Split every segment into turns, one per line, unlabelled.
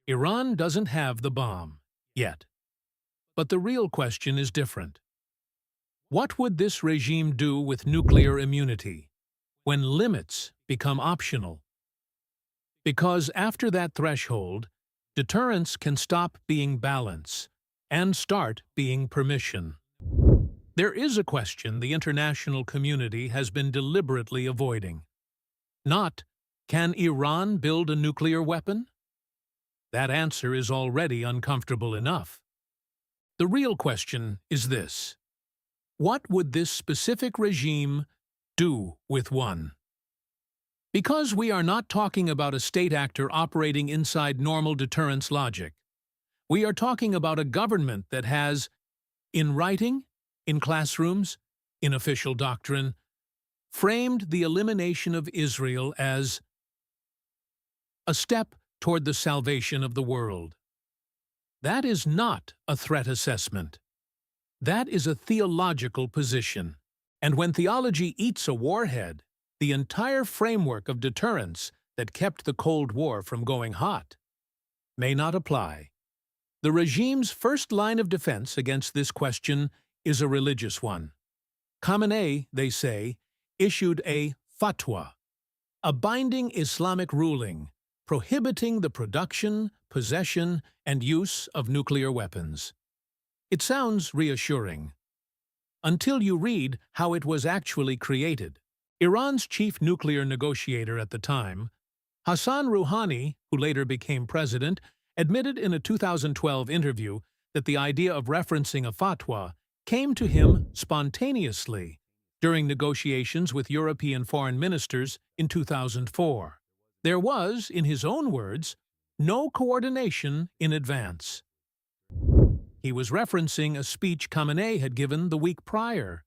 Iran doesn't have the bomb, yet. But the real question is different. What would this regime do with nuclear immunity, when limits become optional? Because after that threshold, deterrence can stop being balance and start being permission. There is a question the international community has been deliberately avoiding. Not, can Iran build a nuclear weapon? That answer is already uncomfortable enough. The real question is this: what would this specific regime do with one? Because we are not talking about a state actor operating inside normal deterrence logic. We are talking about a government that has, in writing, in classrooms, in official doctrine, framed the elimination of Israel as a step toward the salvation of the world. That is not a threat assessment. That is a theological position. And when theology eats a warhead, the entire framework of deterrence that kept the Cold War from going hot may not apply. The regime's first line of defense against this question is a religious one. Khamenei, they say, issued a fatwa, a binding Islamic ruling prohibiting the production, possession, and use of nuclear weapons. It sounds reassuring, until you read how it was actually created. Iran's chief nuclear negotiator at the time, Hassan Rouhani, who later became president, admitted in a 2012 interview that the idea of referencing a fatwa came to him spontaneously during negotiations with European foreign ministers in 2004. There was, in his own words, no coordination in advance. He was referencing a speech Khamenei had given the week prior,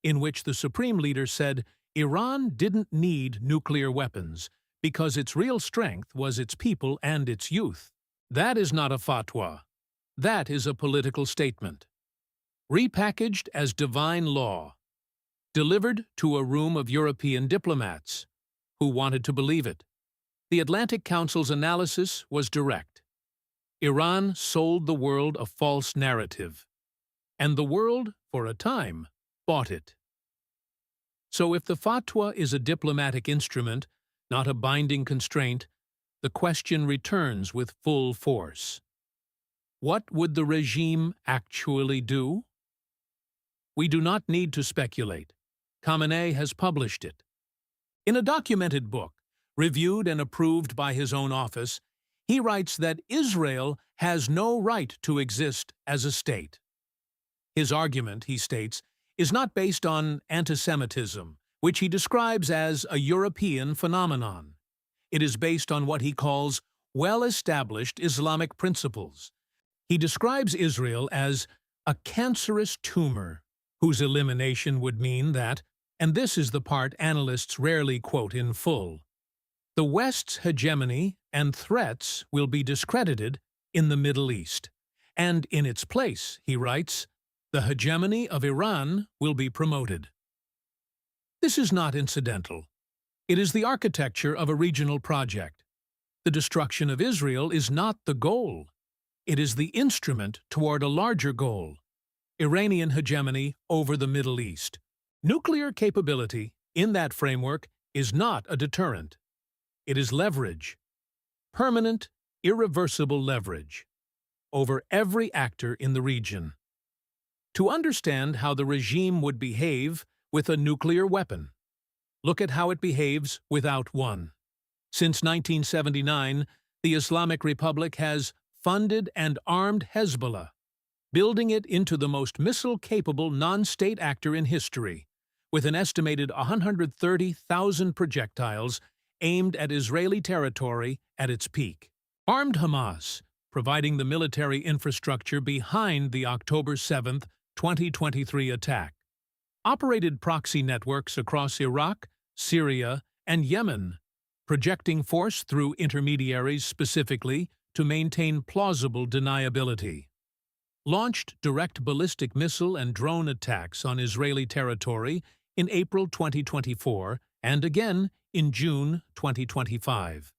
in which the supreme leader said Iran didn't need nuclear weapons because its real strength was its people and its youth. That is not a fatwa. That is a political statement, repackaged as divine law, delivered to a room of European diplomats who wanted to believe it. The Atlantic Council's analysis was direct. Iran sold the world a false narrative, and the world, for a time, bought it. So if the fatwa is a diplomatic instrument, not a binding constraint, the question returns with full force. What would the regime actually do? We do not need to speculate. Khamenei has published it. In a documented book, reviewed and approved by his own office, he writes that Israel has no right to exist as a state. His argument, he states, is not based on antisemitism, which he describes as a European phenomenon. It is based on what he calls well-established Islamic principles. He describes Israel as a cancerous tumor, whose elimination would mean that, and this is the part analysts rarely quote in full, the West's hegemony and threats will be discredited in the Middle East, and in its place, he writes, the hegemony of Iran will be promoted. This is not incidental. It is the architecture of a regional project. The destruction of Israel is not the goal. It is the instrument toward a larger goal: Iranian hegemony over the Middle East. Nuclear capability, in that framework, is not a deterrent. It is leverage, permanent, irreversible leverage, over every actor in the region. To understand how the regime would behave with a nuclear weapon, look at how it behaves without one. Since 1979, the Islamic Republic has funded and armed Hezbollah, building it into the most missile-capable non-state actor in history, with an estimated 130,000 projectiles aimed at Israeli territory at its peak. Armed Hamas, providing the military infrastructure behind the October 7, 2023 attack. Operated proxy networks across Iraq, Syria, and Yemen, projecting force through intermediaries specifically to maintain plausible deniability. Launched direct ballistic missile and drone attacks on Israeli territory in April 2024 and again in June 2025.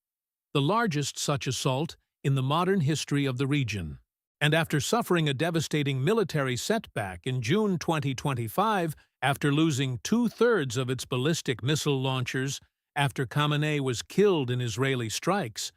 The largest such assault in the modern history of the region. And after suffering a devastating military setback in June 2025, after losing two-thirds of its ballistic missile launchers, after Khamenei was killed in Israeli strikes,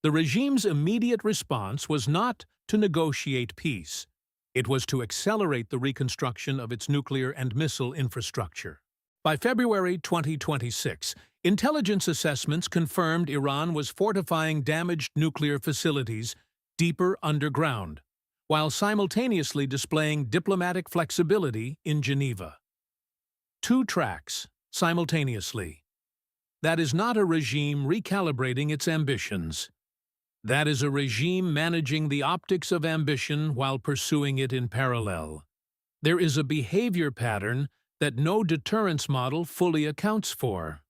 the regime's immediate response was not to negotiate peace. It was to accelerate the reconstruction of its nuclear and missile infrastructure. By February 2026, intelligence assessments confirmed Iran was fortifying damaged nuclear facilities deeper underground, while simultaneously displaying diplomatic flexibility in Geneva. Two tracks, simultaneously. That is not a regime recalibrating its ambitions. That is a regime managing the optics of ambition while pursuing it in parallel. There is a behavior pattern that no deterrence model fully accounts for.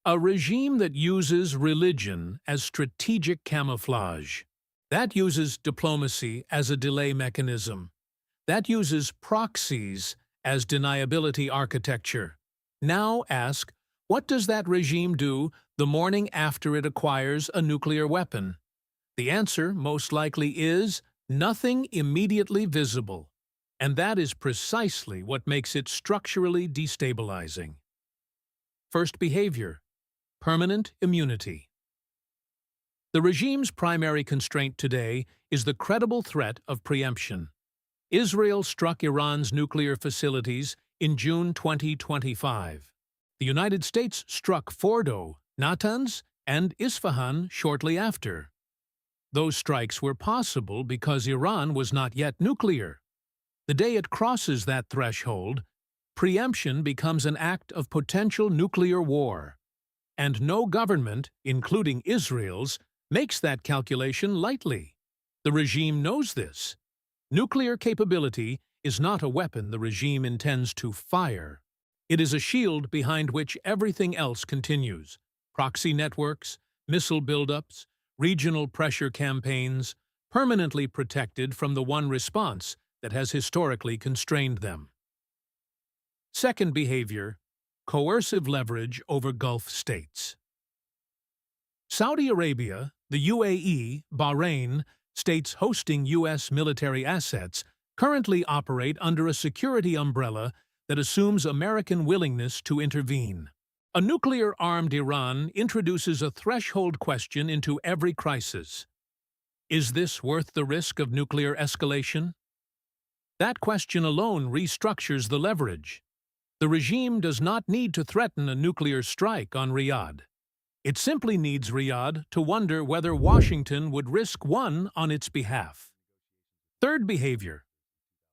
A regime that uses religion as strategic camouflage. That uses diplomacy as a delay mechanism. That uses proxies as deniability architecture. Now ask, what does that regime do the morning after it acquires a nuclear weapon? The answer, most likely, is nothing immediately visible. And that is precisely what makes it structurally destabilizing. First behavior: permanent immunity. The regime's primary constraint today is the credible threat of preemption. Israel struck Iran's nuclear facilities in June 2025. The United States struck Fordo, Natanz, and Isfahan shortly after. Those strikes were possible because Iran was not yet nuclear. The day it crosses that threshold, preemption becomes an act of potential nuclear war. And no government, including Israel's, makes that calculation lightly. The regime knows this. Nuclear capability is not a weapon the regime intends to fire. It is a shield behind which everything else continues: proxy networks, missile buildups, regional pressure campaigns, permanently protected from the one response that has historically constrained them. Second behavior: coercive leverage over Gulf states. Saudi Arabia, the UAE, Bahrain, states hosting U.S. military assets, currently operate under a security umbrella that assumes American willingness to intervene. A nuclear-armed Iran introduces a threshold question into every crisis. Is this worth the risk of nuclear escalation? That question alone restructures the leverage. The regime does not need to threaten a nuclear strike on Riyadh. It simply needs Riyadh to wonder whether Washington would risk one on its behalf. Third behavior: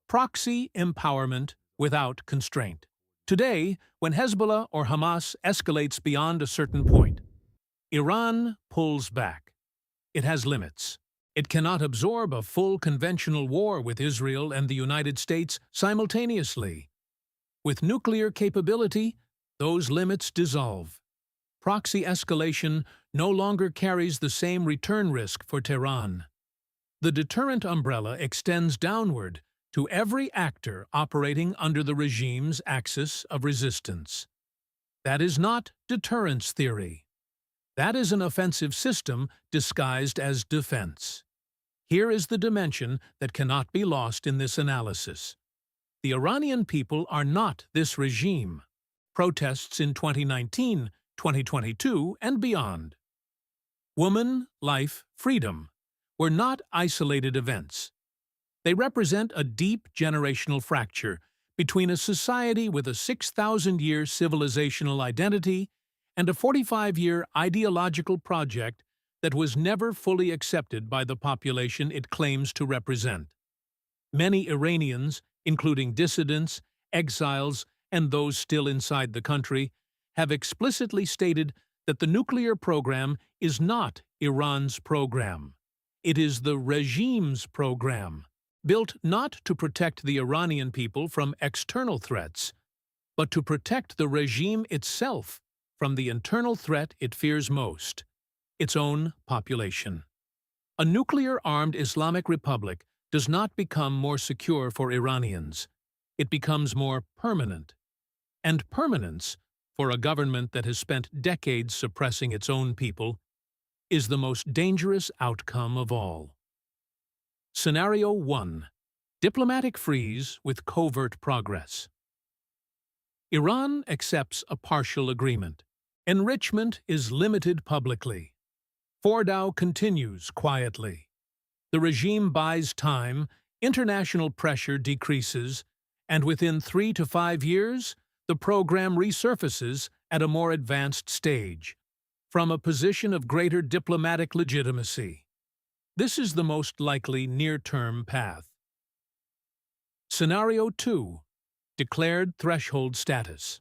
proxy empowerment without constraint. Today, when Hezbollah or Hamas escalates beyond a certain point, Iran pulls back. It has limits. It cannot absorb a full conventional war with Israel and the United States simultaneously. With nuclear capability, those limits dissolve. Proxy escalation no longer carries the same return risk for Tehran. The deterrent umbrella extends downward to every actor operating under the regime's axis of resistance. That is not deterrence theory. That is an offensive system disguised as defense. Here is the dimension that cannot be lost in this analysis. The Iranian people are not this regime. Protests in 2019, 2022, and beyond. Woman, life, freedom were not isolated events. They represent a deep generational fracture between a society with a 6,000-year civilizational identity and a 45-year ideological project that was never fully accepted by the population it claims to represent. Many Iranians, including dissidents, exiles, and those still inside the country, have explicitly stated that the nuclear program is not Iran's program. It is the regime's program, built not to protect the Iranian people from external threats, but to protect the regime itself from the internal threat it fears most: its own population. A nuclear-armed Islamic republic does not become more secure for Iranians. It becomes more permanent. And permanence, for a government that has spent decades suppressing its own people, is the most dangerous outcome of all. Scenario 1. Diplomatic freeze with covert progress. Iran accepts a partial agreement. Enrichment is limited publicly. Fordow continues quietly. The regime buys time, international pressure decreases, and within 3 to 5 years, the program resurfaces at a more advanced stage, from a position of greater diplomatic legitimacy. This is the most likely near-term path. Scenario 2. Declared threshold status.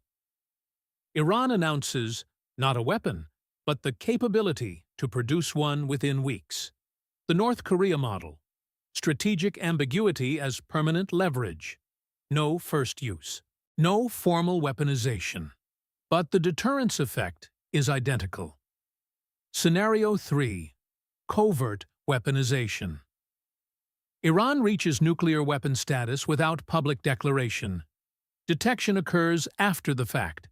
Iran announces not a weapon, but the capability to produce one within weeks. The North Korea model. Strategic ambiguity as permanent leverage. No first use. No formal weaponization. But the deterrence effect is identical. Scenario 3. Covert weaponization. Iran reaches nuclear weapon status without public declaration. Detection occurs after the fact.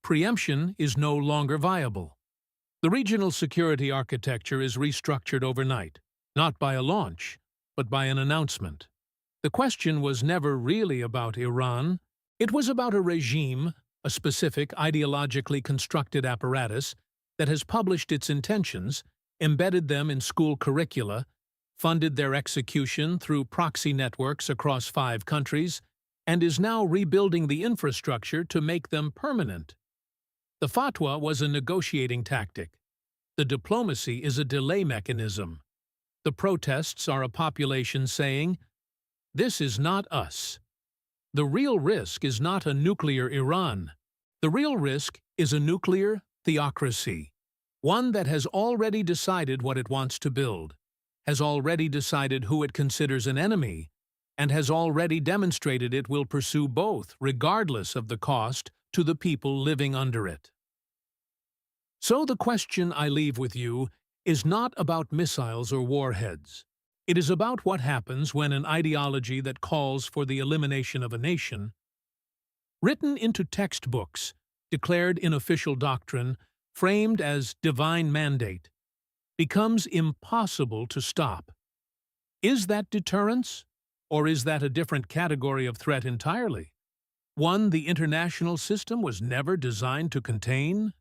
Preemption is no longer viable. The regional security architecture is restructured overnight, not by a launch, but by an announcement. The question was never really about Iran. It was about a regime, a specific ideologically constructed apparatus that has published its intentions, embedded them in school curricula, funded their execution through proxy networks across 5 countries, and is now rebuilding the infrastructure to make them permanent. The fatwa was a negotiating tactic. The diplomacy is a delay mechanism. The protests are a population saying, "This is not us." The real risk is not a nuclear Iran. The real risk is a nuclear theocracy, one that has already decided what it wants to build, has already decided who it considers an enemy, and has already demonstrated it will pursue both, regardless of the cost, to the people living under it. So the question I leave with you is not about missiles or warheads. It is about what happens when an ideology that calls for the elimination of a nation, written into textbooks, declared in official doctrine, framed as divine mandate, becomes impossible to stop. Is that deterrence? Or is that a different category of threat entirely? One the international system was never designed to contain?